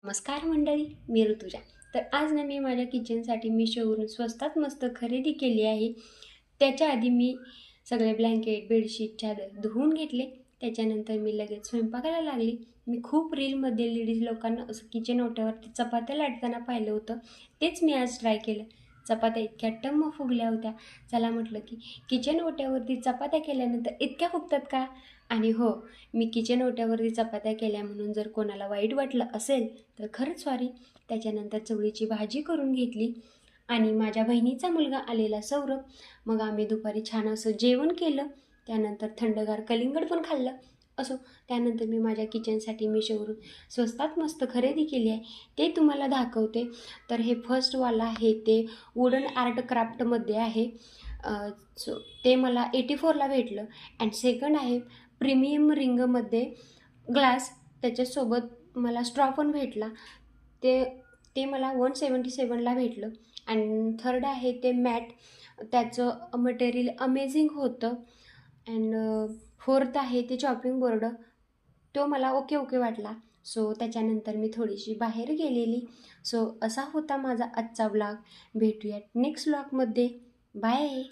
नमस्कार मंडळी, मी ऋतुजा. तर आज ना मी माझ्या किचनसाठी मिशोवरून स्वस्तात मस्त खरेदी केली आहे. त्याच्या आधी मी सगळे ब्लँकेट, बेडशीट, चादर धुवून घेतले. त्याच्यानंतर मी लगेच स्वयंपाकाला लागली. मी खूप रीलमध्ये लेडीज लोकांना असं किचन ओट्यावरती चपात्या लाटताना पाहिलं होतं. तेच मी आज ट्राय केलं. चपात्या इतक्या टम्म फुगल्या होत्या. चला म्हटलं की किचन ओट्यावरती चपात्या केल्यानंतर इतक्या फुगतात का? आणि हो, मी किचन ओट्यावरती चपात्या केल्या म्हणून जर कोणाला वाईट वाटलं असेल तर खरंच सॉरी. त्याच्यानंतर चवळीची भाजी करून घेतली आणि माझ्या बहिणीचा मुलगा आलेला सौरभ. मग आम्ही दुपारी छान असं जेवण केलं. त्यानंतर थंडगार कलिंगड पण खाल्लं. असो, त्यानंतर मी माझ्या किचनसाठी मिशोवरून स्वस्तात मस्त खरेदी केली आहे, ते तुम्हाला दाखवते. तर हे फर्स्टवाला आहे ते वुडन आर्ट क्राफ्टमध्ये आहे. सो ते मला 84ला भेटलं. अँड सेकंड आहे प्रीमियम रिंगमध्ये ग्लास, त्याच्यासोबत मला स्ट्रॉ पण भेटला. ते ते मला 177ला भेटलं. अँड थर्ड आहे ते मॅट, त्याचं मटेरियल अमेझिंग होतं. अँड फोर्थ आहे ते चॉपिंग बोर्ड, तो मला ओके ओके वाटला. सो त्याच्यानंतर मी थोडीशी बाहेर गेलेली. सो असा होता माझा आजचा व्लॉग. भेटूयात नेक्स्ट व्लॉगमध्ये. बाय.